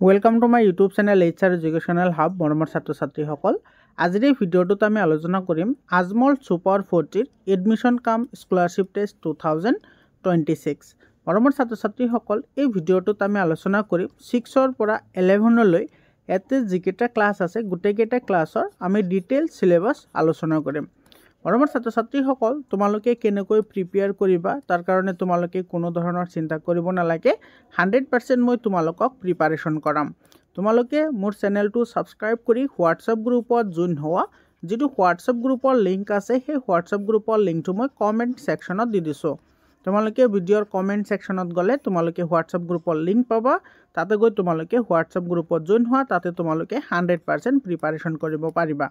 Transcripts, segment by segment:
Welcome to my YouTube channel HR educational hub মৰমৰ ছাত্ৰ ছাত্ৰীসকল আজিৰ এই ভিডিঅ'টোত আমি আলোচনা কৰিম আজমল সুপাৰ 40 এডমিশ্যন কাম স্কলাৰশ্বিপ টেষ্ট 2026 মৰমৰ ছাত্ৰ ছাত্ৰীসকল এই ভিডিঅ'টোত আমি আলোচনা কৰিম 6 ৰ পৰা 11 লৈ এতে যিকেইটা ক্লাছ আছে গোটেইকেইটা ক্লাছৰ আমি ডিটেইল সিলেবাস আলোচনা কৰিম মৰমৰ ছাত্ৰ ছাত্ৰীসকল তোমালোকে কেনেকৈ প্ৰিপেয়াৰ কৰিবা তাৰ কাৰণে তোমালোকে কোনো ধৰণৰ চিন্তা কৰিব নালাগে 100% মই তোমালোকক প্ৰিপাৰেচন কৰাম তোমালোকে মোৰ চেনেলটো সাবস্ক্ৰাইব কৰি WhatsApp গ্ৰুপত জয়েন হোৱা যেটো WhatsApp গ্ৰুপৰ লিংক আছে সেই WhatsApp গ্ৰুপৰ লিংকটো মই কমেন্ট সেকশনত দি দিছো তোমালোকে ভিডিঅ'ৰ কমেন্ট সেকশনত গলে তোমালোকে WhatsApp গ্ৰুপৰ লিংক পাবা তাতে গৈ তোমালোকে WhatsApp গ্ৰুপত জয়েন হোৱা তাতে তোমালোকে 100% প্ৰিপাৰেচন কৰিব পাৰিবা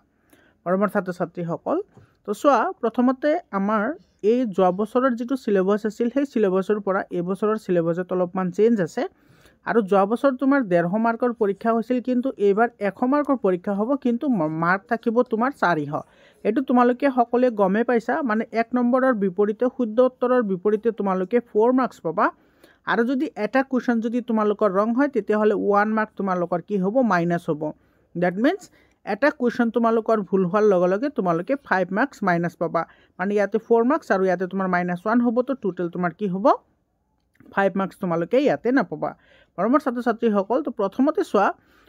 মৰমৰ ছাত্ৰ ছাত্ৰীসকল তো সোয়া প্ৰথমতে আমাৰ এই যোৱা বছৰৰ যেটো সিলেবাস আছিল সেই সিলেবাসৰ পৰা এই বছৰৰ সিলেবাসত অলপমান চেঞ্জ আছে আৰু যোৱা বছৰ তোমাৰ 150 মাৰ্কৰ পৰীক্ষা হৈছিল কিন্তু এইবাৰ 100 মাৰ্কৰ পৰীক্ষা হ'ব কিন্তু মাৰ্ক থাকিব তোমাৰ 400 এটো তোমালোকে সকলোৱে গমে পাইছা মানে 1 নম্বৰৰ বিপৰীতে শুদ্ধ উত্তৰৰ বিপৰীতে তোমালোকে 4 মাৰ্কস পাবা আৰু যদি এটা কোৱেশ্চন যদি তোমালোকৰ ৰং হয় তেতিয়া হলে 1 মাৰ্ক তোমালোকৰ কি হ'ব মাইনাস হ'ব দ্যাট মিন্স এটা কোৱেশ্চন তোমালোকৰ ভুল হোৱাৰ লগে লগে তোমালোকে 5 মাৰ্কস মাইনাস পাবা মানে ইয়াতে 4 মাৰ্কস আৰু ইয়াতে তোমাৰ -1 হ'ব তো টোটাল তোমাৰ কি হ'ব 5 মাৰ্কস তোমালোকে ইয়াতে নাপাবা মৰমৰ ছাত্ৰ ছাত্ৰীসকল তো প্ৰথমতে সোৱা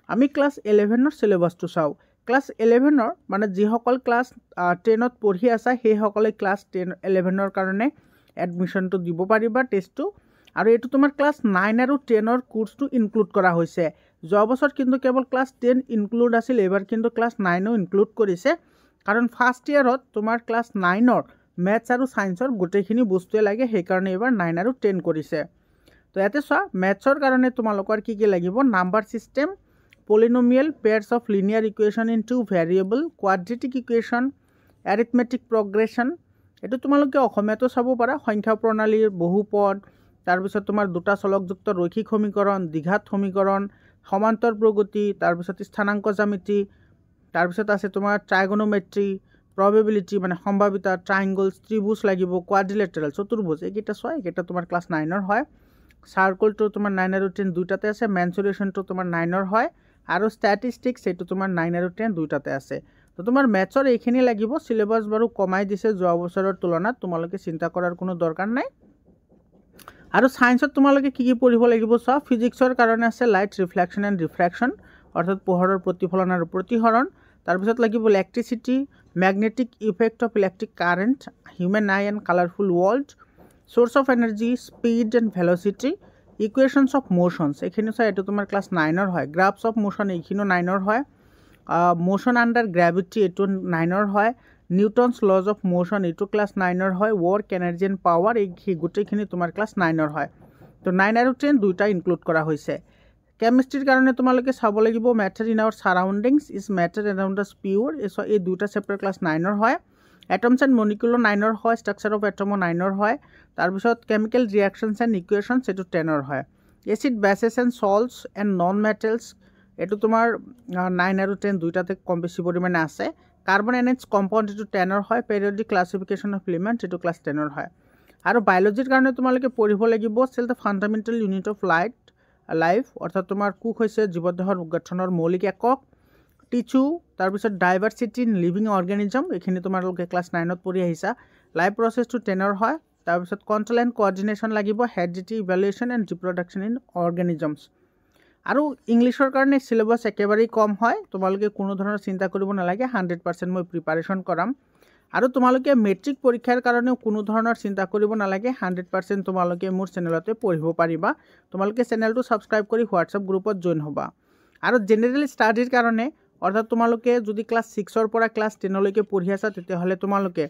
আমি ক্লাস 11 ৰ সিলেবাসটো চাও ক্লাস 11 ৰ মানে যি সকল ক্লাস 10 ত পঢ়ি আছে সেই সকলে ক্লাস 10 11 ৰ কাৰণে এডমিশনটো দিব পাৰিবা টেষ্টটো আৰু এটো তোমাৰ ক্লাস 9 আৰু 10 ৰ কোৰ্সটো ইনক্লুড কৰা হৈছে যোৱা বছৰ কিন্তু কেৱল ক্লাস 10 ইনক্লুড আছিল এবাৰ কিন্তু ক্লাস 9 ও ইনক্লুড কৰিছে কাৰণ ফাৰ্স্ট ইয়াৰত তোমাৰ ক্লাস 9 ৰ ম্যাথছ আৰু সায়েন্সৰ গোটেইখিনি বস্তুৱে লাগে সেই কাৰণে এবাৰ 9 আৰু 10 কৰিছে তো ইয়াতে সোৱা ম্যাথছৰ কাৰণে তোমালোকৰ কি কি লাগিব number system polynomial pairs of linear equation in two variable quadratic equation arithmetic progression এটো তোমালোকে অসমীয়াটো চাব পাৰা সংখ্যা প্ৰণালীৰ বহুপদ তাৰ পিছত তোমাৰ দুটা চলকযুক্ত ৰৈখিক সমীকৰণ দ্বিঘাত সমীকৰণ সমান্তৰ প্ৰগতি তাৰ পিছত স্থানাঙ্ক জ্যামিতি তাৰ পিছত আছে তোমাৰ ট্ৰাইগোনোমেট্ৰি probability মানে সম্ভাৱিতা ট্ৰায়াঙ্গলস ত্ৰিভুজ লাগিব কোৱাড্ৰিলেটাৰেল চতুৰ্ভুজ এইকেইটা সোৱা এইকেইটা তোমাৰ ক্লাস 9 ৰ হয় সাৰ্কেলটো তোমাৰ 9 আৰু 10 দুটাতে আছে মেনসুৰেশনটো তোমাৰ 9 ৰ হয় আৰু স্ট্যাটিস্টিক্স এটো তোমাৰ 9 আৰু 10 দুটাতে আছে তো তোমাৰ ম্যাথছৰ এইখিনি লাগিব সিলেবাস বাৰু কমাই দিছে যোৱা বছৰৰ তুলনাত তোমালোকে চিন্তা কৰাৰ কোনো দৰকাৰ নাই আৰু সায়েন্সত তোমালোকে কি কি পঢ়িব লাগিব সোৱা ফিজিক্সৰ কাৰণে আছে লাইট ৰিফ্লেকশন এন্ড ৰিফ্ৰেকশন অৰ্থাৎ পোহৰৰ প্ৰতিফলন আৰু প্ৰতিহৰণ তাৰ পিছত লাগিব electricity magnetic effect of electric current human eye and colourful world source of energy speed and velocity equations of motions এখানে স্যার এটা তোমার ক্লাস 9 ৰ হয় গ্ৰাফস অফ মোশন এইখিনো 9 ৰ হয় মোশন আন্ডাৰ গ্ৰ্যাভিটি এটো 9 ৰ হয় নিউটনস লজ অফ মোশন এটো ক্লাস 9 ৰ হয় ওয়াৰ্ক এনাৰ্জি এন্ড পাওয়াৰ এই গোটেইখিনি তোমাৰ ক্লাস 9 ৰ হয় তো 9 আৰু 10 দুইটা ইনক্লুড কৰা হৈছে কেমিস্ট্ৰিৰ কাৰণে তোমালোকে চাব লাগিব ম্যাটাৰ ইন আওয়াৰ সাৰাউন্ডিংস ইজ ম্যাটাৰ এৰাউন্ড আস পিওৰ এই দুটা চেপ্টাৰ ক্লাস 9 ৰ হয় এটমস এন্ড মলিকুলাৰ 9 ৰ হয় স্ট্ৰাকচাৰ অফ এটম 9 ৰ হয় তাৰ পিছত কেমিক্যাল ৰিঅ্যাকশনস এন্ড ইকুয়েশনস এটো 10 ৰ হয় acid bases and salts and non metals এটো তোমাৰ 9 আৰু 10 দুইটাতে কম বেছি পৰিমাণে আছে কাৰ্বন এন্ড ইটস কম্পাউন্ড এটো 10 ৰ হয় পেৰিয়ডিক ক্লাসিফিকেশন অফ এলিমেন্টস এটো ক্লাস 10 ৰ হয় আৰু বায়োলজিৰ কাৰণে তোমালোকে পঢ়িব লাগিব cell the fundamental unit of life অৰ্থাৎ তোমাৰ কোষ হৈছে জীৱদেহৰ গঠনৰ মৌলিক একক টিস্যু তাৰ পিছত ডাইভাৰ্সিটি ইন লিভিং অৰ্গানিজম এখিনি তোমালোকে ক্লাস 9 ত পঢ়ি আহিছা লাইফ প্ৰসেসটো 10 ৰ হয় তাৰ পিছত কন্ট্ৰোল এন্ড কোঅৰ্ডিনেশন লাগিব হেৰিডিটি ইভালুয়েশন এন্ড ৰিপ্ৰডাকশন ইন অৰ্গানিজমস আৰু ইংলিশৰ কাৰণে সিলেবাস একেবাৰে কম হয় তোমালোকে কোনো ধৰণৰ চিন্তা কৰিব নালাগে 100% মই প্ৰিপাৰেচন কৰাম আৰু তোমালোকে মেট্ৰিক পৰীক্ষাৰ কাৰণে কোনো ধৰণৰ চিন্তা কৰিব নালাগে 100% তোমালোকে মোৰ চেনেলতে পঢ়িব পাৰিবা তোমালোকে চেনেলটো সাবস্ক্ৰাইব কৰি WhatsApp গ্ৰুপত জয়েন হ'বা আৰু জেনাৰেল ষ্টাডিৰ কাৰণে অৰ্থাৎ তোমালোকে যদি ক্লাস 6 ৰ পৰা ক্লাস 10 লৈকে পঢ়ি আছা তেতিয়া হলে তোমালোকে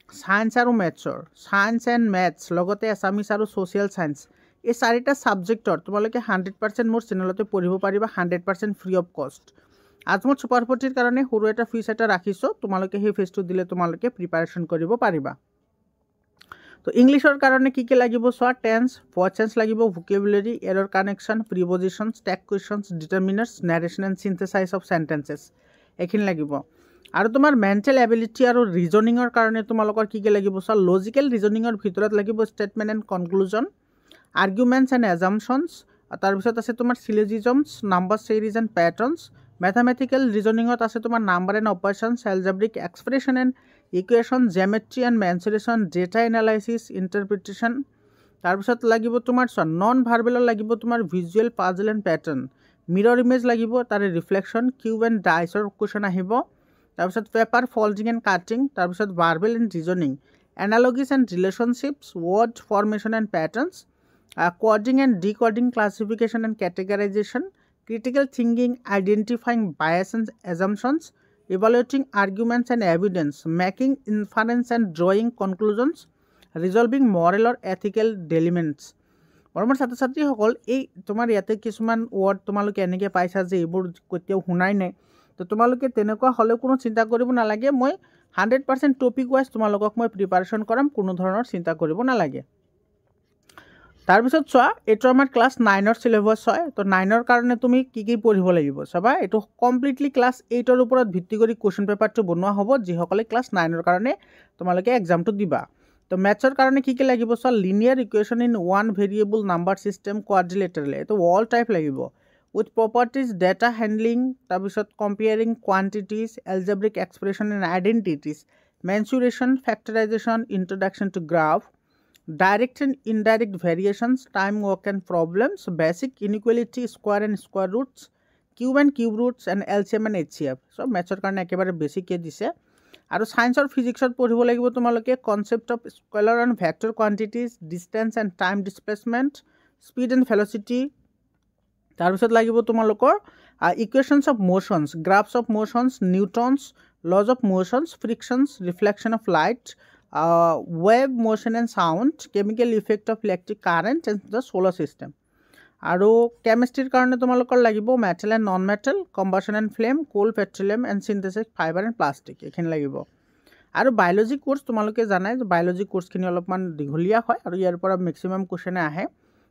সায়েন্স আৰু ম্যাথছৰ সায়েন্স এন্ড ম্যাথছ লগতে এছামিছ আৰু সোশ্যাল সায়েন্স এই চাৰিটা সাবজেক্টৰ তোমালোকে 100% মোৰ চেনেলতে পঢ়িব পাৰিবা 100% ফ্ৰী অফ কষ্ট আজমল সুপাৰ 40 কাৰণে সৰু এটা ফিস এটা ৰাখিছো তোমালোকে সেই ফিসটো দিলে তোমালোকে প্ৰিপাৰেচন কৰিব পাৰিবা তো ইংলিশৰ কাৰণে কি কি লাগিব সোৱা টেন্স ভয়েস চেঞ্জ লাগিব vocabulary error connection prepositions tag questions determiners narration and synthesise of sentences এখিনি লাগিব আৰু তোমাৰ মেন্টাল এবিলিটি আৰু ৰিজনিংৰ কাৰণে তোমালোকৰ কি কি লাগিব সোৱা লজিক্যাল ৰিজনিংৰ ভিতৰত লাগিব স্টেটমেন্ট এন্ড কনক্লুজন আৰ্গুমেন্টস এন্ড এজাম্পশনস তাৰপিছত আছে তোমাৰ চিলেজিজমছ, নাম্বাৰ সিৰিজ এণ্ড পেটাৰ্নছ। মেথামেটিকেল ৰিজনিঙত আছে তোমাৰ number and operations, algebraic expression and equation, geometry and mensuration, data analysis, interpretation. তাৰপিছত লাগিব তোমাৰ নন ভাৰ্বেলৰ লাগিব তোমাৰ visual puzzle and pattern, mirror image লাগিব, তাৰে ৰিফ্লেকশ্যন, কিউব এণ্ড ডাইচৰ কুৱেশ্যন আহিব। তাৰপিছত পেপাৰ ফল্ডিং এণ্ড কাটিং, তাৰপিছত verbal and reasoning, analogies and relationships, word formation and patterns, coding and decoding, classification and categorisation, critical thinking, identifying bias and assumptions, evaluating arguments and evidence, making inference and drawing conclusions, resolving moral or ethical dilemmas. মৰমৰ ছাত্ৰ ছাত্ৰীসকল, এই তোমাৰ ইয়াতে কিছুমান word তোমালোকে এনেকৈ পাইছা যে এইবোৰ কেতিয়াও শুনাই নাই, তো তোমালোকে তেনেকুৱা হ'লেও কোনো চিন্তা কৰিব নালাগে। মই 100% টপিক ৱাইজ তোমালোকক মই প্ৰিপাৰেশ্যন কৰাম, কোনো ধৰণৰ চিন্তা কৰিব নালাগে। তাৰপিছত চোৱা, এইটো আমাৰ ক্লাছ 9ৰ চিলেবাছ হয়। তো 9ৰ কাৰণে তুমি কি পঢ়িব লাগিব চাবা, এইটো কমপ্লিটলি ক্লাছ 8ৰ ওপৰত ভিত্তি কৰি কুৱেশ্যন পেপাৰটো বনোৱা হ'ব, যিসকলে ক্লাছ 9ৰ কাৰণে তোমালোকে এক্সামটো দিবা। তো মেথছৰ কাৰণে কি লাগিব চোৱা, linear equation in one variable number system quadrilateral, এইটো অল টাইপ লাগিব, উইথ প্ৰপাৰ্টিজ, ডেটা হেণ্ডলিং, তাৰপিছত comparing quantities, algebraic expression and identities, mensuration, factorisation, introduction to graph, direct and indirect variations, time, work and problems, basic inequality, square and square roots, cube and cube roots, and LCM and HCF. So mathsৰ কাৰণে একেবাৰে বেছিকে দিছে। আৰু সায়েন্সৰ ফিজিক্সত পঢ়িব লাগিব তোমালোকে concept of scalar and vector quantities, distance and time displacement, speed and velocity. তাৰপিছত লাগিব তোমালোকৰ equations of motions, graphs of motions, Newton's laws of motions, frictions, reflection of light, wave motion and sound, chemical effect of electric current and the solar system. আৰু কেমিষ্ট্ৰিৰ কাৰণে তোমালোকৰ লাগিব metal and non metal, combustion and flame, coal, petroleum and synthetic fibre and plastic, এইখিনি লাগিব। আৰু biology course তোমালোকে জানাই যে বায়'লজি কোৰ্চখিনি অলপমান দীঘলীয়া হয় আৰু ইয়াৰ পৰা মেক্সিমাম কুৱেশ্যনে আহে।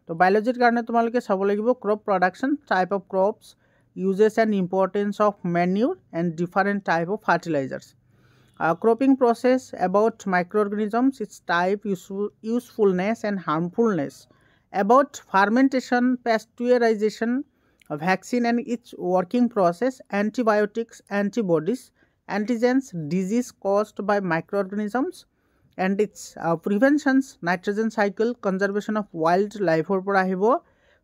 তো বায়'লজিৰ কাৰণে তোমালোকে চাব লাগিব crop production, type of crops, uses and importance of manure and different type of fertilisers, cropping process, about microorganisms, its type, usefulness and harmfulness, about fermentation, pasteurization, vaccine and its working process, antibiotics, antibodies, antigens, disease caused by microorganisms and its preventions, nitrogen cycle, conservation of wildlife পৰা আহিব।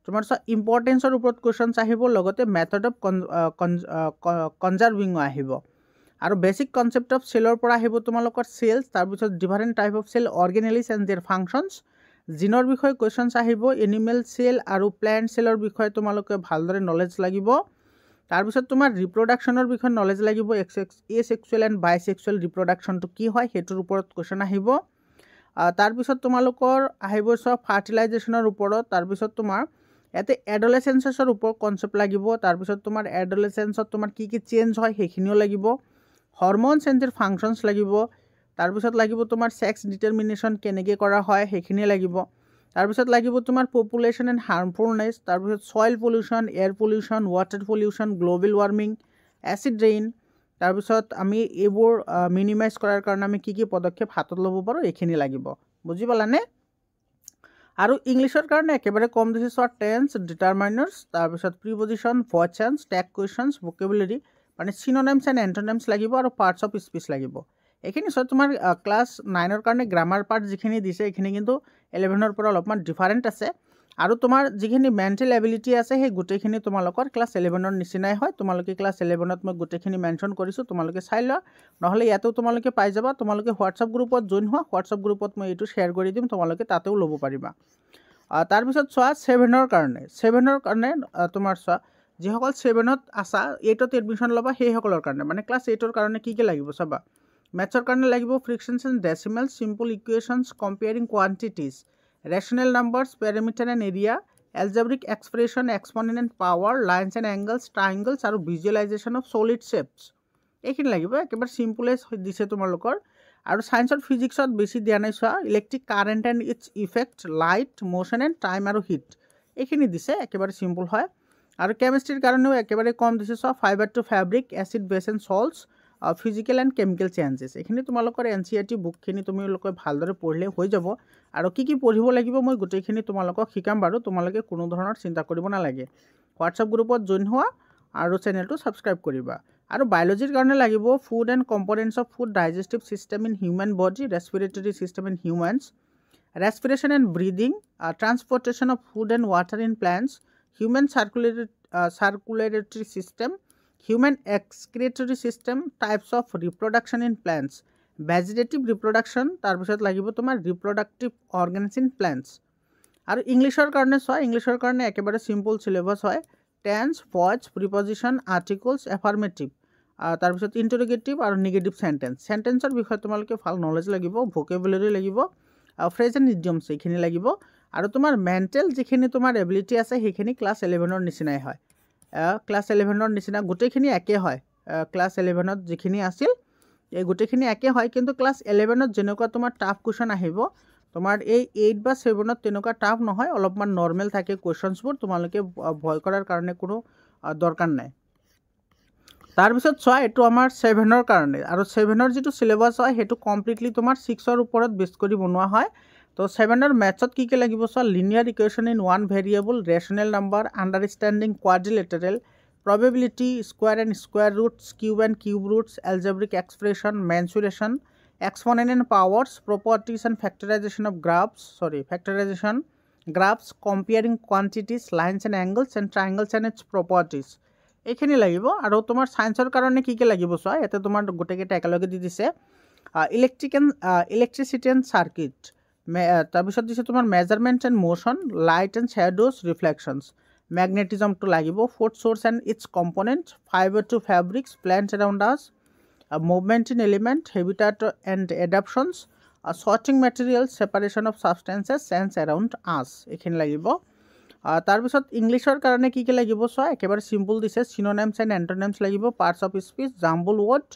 তোমাৰ ইম্পৰ্টেঞ্চৰ ওপৰত questions আহিব, লগতে method of কনজাৰ্ভিঙো আহিব। আৰু basic concept of চেলৰ পৰা আহিব তোমালোকৰ চেলছ, তাৰপিছত different type of cell, organelles and their functions, জিনৰ বিষয়ে কুৱেশ্যনছ আহিব, এনিমেল চেল আৰু প্লেণ্ট চেলৰ বিষয়ে তোমালোকে ভালদৰে নলেজ লাগিব। তাৰপিছত তোমাৰ ৰিপ্ৰডাকশ্যনৰ বিষয়ে নলেজ লাগিব, এছেক্সুৱেল এণ্ড বাইছেক্সুৱেল ৰিপ্ৰডাকশ্যনটো কি হয় সেইটোৰ ওপৰত কুৱেশ্যন আহিব। তাৰপিছত তোমালোকৰ আহিব চোৱা ফাৰ্টিলাইজেশ্যনৰ ওপৰত, তাৰপিছত তোমাৰ ইয়াতে এডলেচেঞ্চৰ ওপৰত কনচেপ্ট লাগিব, তাৰপিছত তোমাৰ এডলেচেঞ্চত তোমাৰ কি চেঞ্জ হয় সেইখিনিও লাগিব, হৰম'নছ এণ্ড দেয়াৰ ফাংচনছ লাগিব, তাৰপিছত লাগিব তোমাৰ ছেক্স ডিটাৰমিনেশ্যন কেনেকৈ কৰা হয় সেইখিনি লাগিব, তাৰপিছত লাগিব তোমাৰ পপুলেশ্যন এণ্ড হাৰ্মফুলনেছ, তাৰপিছত soil pollution, air pollution, water pollution, global warming, acid rain, তাৰপিছত আমি এইবোৰ মিনিমাইজ কৰাৰ কাৰণে আমি কি পদক্ষেপ হাতত ল'ব পাৰোঁ এইখিনি লাগিব, বুজি পালানে? আৰু ইংলিছৰ কাৰণে একেবাৰে কম দিছে চোৱা, টেন্স, ডিটাৰমাইনাৰ্ছ, তাৰপিছত preposition, voice change, tag questions, vocabulary মানে চিনোনিমছ এণ্ড এণ্টনিমছ লাগিব, আৰু পাৰ্টছ অফ স্পীচ লাগিব। এইখিনি চোৱা তোমাৰ ক্লাছ 9ৰ কাৰণে গ্ৰামাৰ পাৰ্ট যিখিনি দিছে এইখিনি কিন্তু 11ৰ পৰা অলপমান ডিফাৰেণ্ট আছে। আৰু তোমাৰ যিখিনি মেণ্টেল এবিলিটি আছে সেই গোটেইখিনি তোমালোকৰ ক্লাছ 11ৰ নিচিনাই হয়। তোমালোকে ক্লাছ 11ত মই গোটেইখিনি মেনশ্যন কৰিছোঁ, তোমালোকে চাই লোৱা, নহ'লে ইয়াতেও তোমালোকে পাই যাবা। তোমালোকে হোৱাটছআপ গ্ৰুপত জইন হোৱা, হোৱাটছআপ গ্ৰুপত মই এইটো শ্বেয়াৰ কৰি দিম, তোমালোকে তাতেও ল'ব পাৰিবা। তাৰপিছত চোৱা 7ৰ কাৰণে তোমাৰ চোৱা যিসকল 7ত আছা, 8ত এডমিশ্যন ল'বা সেইসকলৰ কাৰণে মানে ক্লাছ 8ৰ কাৰণে কি লাগিব চাবা। মেথছৰ কাৰণে লাগিব fractions and decimals, simple equations, comparing quantities, rational numbers, perimeter and area, algebraic expression, exponent and power, lines and angles, triangles আৰু ভিজুৱেলাইজেশ্যন অফ ছলিড শ্বেপছ, এইখিনি লাগিব। একেবাৰে চিম্পলেজ দিছে তোমালোকৰ। আৰু ছায়েন্সৰ ফিজিক্সত বেছি দিয়া নাই চোৱা, electric current and its effect, light, motion and time আৰু হিট, এইখিনি দিছে, একেবাৰে চিম্পল হয়। আৰু কেমিষ্ট্ৰিৰ কাৰণেও একেবাৰে কম দিছে চোৱা, fibre to fabric, acid base and salts, physical and chemical changes. এইখিনি তোমালোকৰ NCERT বুকখিনি তোমালোকে ভালদৰে পঢ়িলে হৈ যাব। আৰু কি পঢ়িব লাগিব মই গোটেইখিনি তোমালোকক শিকাম বাৰু, তোমালোকে কোনো ধৰণৰ চিন্তা কৰিব নালাগে। হোৱাটছআপ গ্ৰুপত জইন হোৱা আৰু চেনেলটো ছাবস্ক্ৰাইব কৰিবা। আৰু বায়'লজিৰ কাৰণে লাগিব food and components of food, digestive system in human body, respiratory system in humans, respiration and breathing, transportation of food and water in plants, human circulatory system, human excretory system, types of reproduction in plants, vegetative reproduction, তাৰপিছত লাগিব তোমাৰ reproductive organs in plants। আৰু ইংলিছৰ কাৰণে চোৱা, ইংলিছৰ কাৰণে একেবাৰে চিম্পল চিলেবাছ হয়। Tense, voice, preposition, articles, affirmative, তাৰপিছত ইণ্টাৰোগেটিভ আৰু নিগেটিভ চেণ্টেন্স। চেণ্টেন্সৰ বিষয়ে তোমালোকে ভাল নলেজ লাগিব, ভোকেবুলাৰী লাগিব, ফ্ৰেজ এণ্ড ইডিয়মছ এইখিনি লাগিব। আৰু তোমাৰ মেণ্টেল যিখিনি তোমাৰ এবিলিটি আছে সেইখিনি ক্লাছ 11ৰ নিচিনাই হয়। ক্লাছ 11ৰ নিচিনা গোটেইখিনি একে হয়। ক্লাছ 11ত যিখিনি আছিল এই গোটেইখিনি একে হয়, কিন্তু ক্লাছ 11ত যেনেকুৱা তোমাৰ টাফ কুৱেশ্যন আহিব, তোমাৰ এই 8 বা 7ত তেনেকুৱা টাফ নহয়, অলপমান নৰ্মেল থাকে কুৱেশ্যনছবোৰ, তোমালোকে ভয় কৰাৰ কাৰণে কোনো দৰকাৰ নাই। তাৰপিছত চোৱা, এইটো আমাৰ 7ৰ কাৰণে, আৰু 7ৰ যিটো চিলেবাছ হয় সেইটো কমপ্লিটলি তোমাৰ 6ৰ ওপৰত বেছ কৰি বনোৱা হয়। তো 7ৰ মেথছত কি লাগিব চোৱা, linear equation in one variable, rational number, understanding quadrilateral, probability, square and square roots, cube and cube roots, algebraic expression, mensuration, exponent and powers, properties and factorization of graphs, comparing quantities, lines and angles, and triangles and its properties, এইখিনি লাগিব। আৰু তোমাৰ সায়েন্সৰ কাৰণে কি লাগিব চোৱা, ইয়াতে তোমাৰ গোটেইকেইটা একেলগে দি দিছে। ইলেক্ট্ৰিচিটি এণ্ড চাৰ্কিট, তাৰপিছত দিছে তোমাৰ measurement and motion, light and shadows, reflections, ম্যাগনেটিজমটো লাগিব, food source and its component, fibre to fabrics, plants around us, movement in এলিমেন্ট, habitat and adaptations, sorting material, separation of substances, sense around us, এইখিনি লাগিব। তাৰপিছত ইংলিছৰ কাৰণে কি লাগিব চোৱা, একেবাৰে চিম্পল দিছে, চিনোনিমছ এণ্ড এণ্টনিমছ লাগিব, parts of speech, jumble word,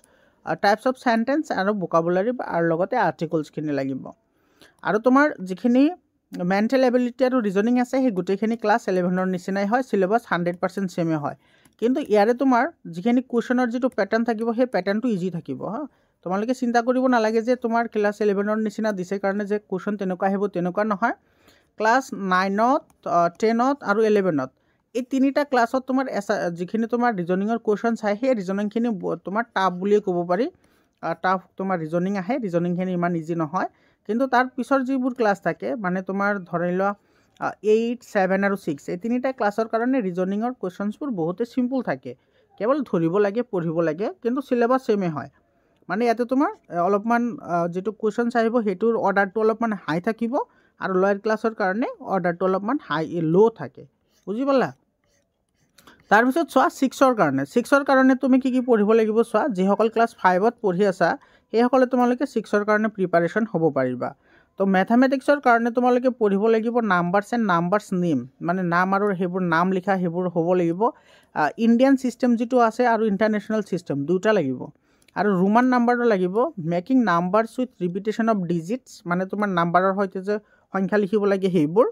types of sentence আৰু ভোকাবুলাৰী, আৰু লগতে আৰ্টিকলছখিনি লাগিব। আৰু তোমাৰ যিখিনি মেণ্টেল এবিলিটি আৰু ৰিজনিং আছে সেই গোটেইখিনি ক্লাছ 11ৰ নিচিনাই হয়, চিলেবাছ 100% ছেমে হয়। কিন্তু ইয়াৰে তোমাৰ যিখিনি কুৱেশ্যনৰ যিটো পেটাৰ্ণ থাকিব সেই পেটাৰ্ণটো ইজি থাকিব। তোমালোকে চিন্তা কৰিব নালাগে যে তোমাৰ ক্লাছ 11ৰ নিচিনা দিছে কাৰণে যে কুৱেশ্যন তেনেকুৱা আহিব, তেনেকুৱা নহয়। ক্লাছ 9ত, 10ত আৰু 11ত এই তিনিটা ক্লাছত তোমাৰ যিখিনি তোমাৰ ৰিজনিঙৰ কুৱেশ্যন চাই সেই ৰিজনিংখিনি তোমাৰ টাফ বুলিয়ে ক'ব পাৰি। টাফ তোমাৰ ৰিজনিং আহে, ৰিজনিংখিনি ইমান ইজি নহয়। কিন্তু তাৰ পিছৰ যিবোৰ ক্লাছ থাকে, মানে তোমাৰ ধৰি লোৱা 8, 7 আৰু 6 এই তিনিটা ক্লাছৰ কাৰণে ৰিজনিঙৰ কুৱেশ্যনছবোৰ বহুতে চিম্পল থাকে, কেৱল ধৰিব লাগে, পঢ়িব লাগে, কিন্তু চিলেবাছ ছেমে হয়। মানে ইয়াতে তোমাৰ অলপমান যিটো কুৱেশ্যনছ আহিব সেইটোৰ অৰ্ডাৰটো অলপমান হাই থাকিব, আৰু লোৱাৰ ক্লাছৰ কাৰণে অৰ্ডাৰটো অলপমান ল' থাকে, বুজি পালা? তাৰপিছত চোৱা 6ৰ কাৰণে তুমি কি পঢ়িব লাগিব চোৱা, যিসকল ক্লাছ 5ত পঢ়ি আছা সেইসকলে তোমালোকে 6ৰ কাৰণে প্ৰিপাৰেশ্যন হ'ব পাৰিবা। তো মেথামেটিক্সৰ কাৰণে তোমালোকে পঢ়িব লাগিব নাম্বাৰছ এণ্ড নাম্বাৰছ নেম, মানে নাম আৰু সেইবোৰ নাম লিখা সেইবোৰ হ'ব লাগিব। ইণ্ডিয়ান ছিষ্টেম যিটো আছে আৰু ইণ্টাৰনেশ্যনেল ছিষ্টেম দুটা লাগিব। আৰু ৰোমান নাম্বাৰটো লাগিব, মেকিং নাম্বাৰছ উইথ ৰিপিটেশ্যন অফ ডিজিটছ, মানে তোমাৰ নাম্বাৰৰ সৈতে যে সংখ্যা লিখিব লাগে সেইবোৰ।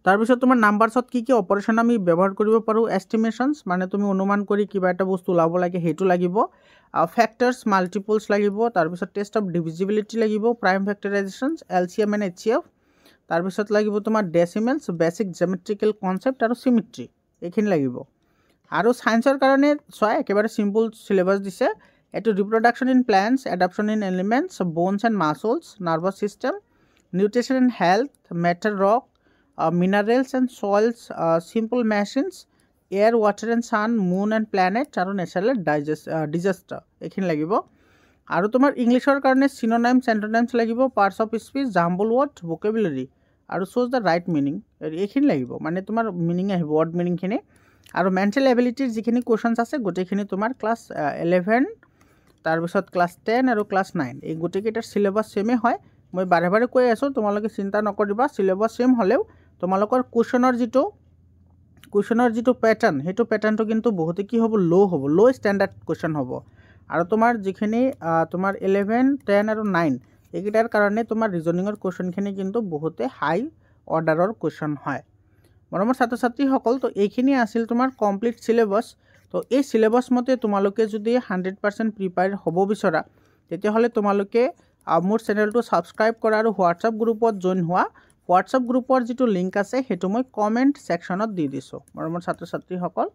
তাৰপিছত তোমাৰ নাম্বাৰছত কি অপাৰেশ্যন আমি ব্যৱহাৰ কৰিব পাৰোঁ, এষ্টিমেশ্যনছ, মানে তুমি অনুমান কৰি কিবা এটা বস্তু ওলাব লাগে সেইটো লাগিব। ফেক্টৰছ, মাল্টিপলছ লাগিব। তাৰপিছত টেষ্ট অফ ডিভিজিবিলিটি লাগিব, প্ৰাইম ফেক্টৰাইজেশ্যনছ, LCM এণ্ড HCF। তাৰপিছত লাগিব তোমাৰ ডেচিমেলছ, বেছিক জেমেট্ৰিকেল কনচেপ্ট আৰু চিমেট্ৰি, এইখিনি লাগিব। আৰু ছায়েন্সৰ কাৰণে চোৱা, একেবাৰে চিম্পল চিলেবাছ দিছে। এইটো reproduction in plants, adaptation in animals, bones and muscles, nervous system, nutrition and health, matter rock, minerals and soils, simple machines, air, water and sun, moon and planet, আৰু নেচাৰেল ডিজাষ্টাৰ, এইখিনি লাগিব। আৰু তোমাৰ ইংলিছৰ কাৰণে synonyms, antonyms লাগিব, parts of speech, jumble word, vocabulary, আৰু choose the right meaning, এইখিনি লাগিব। মানে তোমাৰ মিনিং আহিব, ৱৰ্ড মিনিংখিনি। আৰু মেণ্টেল এবিলিটিৰ যিখিনি কুৱেশ্যনছ আছে গোটেইখিনি তোমাৰ ক্লাছ 11, তাৰপিছত ক্লাছ 10 আৰু ক্লাছ 9 এই গোটেইকেইটাৰ চিলেবাছ ছেমে হয়। মই বাৰে বাৰে কৈ আছোঁ, তোমালোকে চিন্তা নকৰিবা, চিলেবাছ ছেম হ'লেও তোমালোকৰ কুৱেশ্যনৰ যিটো পেটাৰ্ণ সেইটো পেটাৰ্ণটো কিন্তু বহুতে কি হ'ব, ল' ষ্টেণ্ডাৰ্ড কুৱেশ্যন হ'ব। আৰু তোমাৰ যিখিনি তোমাৰ 11, 10 আৰু 9 এইকেইটাৰ কাৰণে তোমাৰ ৰিজনিঙৰ কুৱেশ্যনখিনি কিন্তু বহুতে হাই অৰ্ডাৰৰ কুৱেশ্যন হয়। মৰমৰ ছাত্ৰ ছাত্ৰীসকল, তো এইখিনি আছিল তোমাৰ কমপ্লিট চিলেবাছ। তো এই সিলেবাস মতে তোমালোকে যদি 100% প্ৰিপেয়াৰ হ'ব বিচৰা তেতিয়াহ'লে তোমালোকে মোৰ চেনেলটো সাবস্ক্ৰাইব কৰা আৰু হোৱাটছআপ গ্ৰুপত জইন হোৱা হোৱাটছআপ গ্ৰুপৰ যিটো লিংক আছে সেইটো মই কমেণ্ট সেকশ্যনত দি দিছোঁ মৰমৰ ছাত্ৰ ছাত্ৰীসকল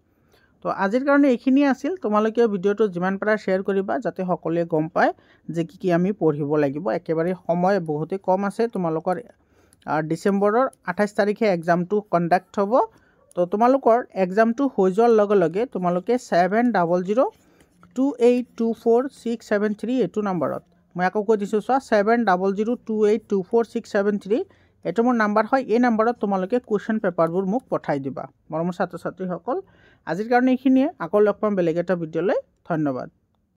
তো আজিৰ কাৰণে এইখিনি আছিল তোমালোকে ভিডিঅ'টো যিমান পাৰা শ্বেয়াৰ কৰিবা যাতে সকলোৱে গম পায় যে কি আমি পঢ়িব লাগিব একেবাৰে সময় বহুতে কম আছে তোমালোকৰ ডিসেম্বৰৰ 28 তাৰিখে এক্সামটো কণ্ডাক্ট হ'ব তো তোমালোকৰ এক্সামটো হৈ যোৱাৰ লগে লগে তোমালোকে 7002824673 এইটো নম্বৰত মই আকৌ কৈ দিছোঁ চোৱা 7002824673 এইটো মোৰ নাম্বাৰ হয় এই নম্বৰত তোমালোকে কোৱেশ্চন পেপাৰবোৰ মোক পঠাই দিবা মৰমৰ ছাত্ৰ ছাত্ৰীসকল আজিৰ কাৰণে এইখিনিয়ে আকৌ লগ পাম বেলেগ এটা ভিডিঅ'লৈ ধন্যবাদ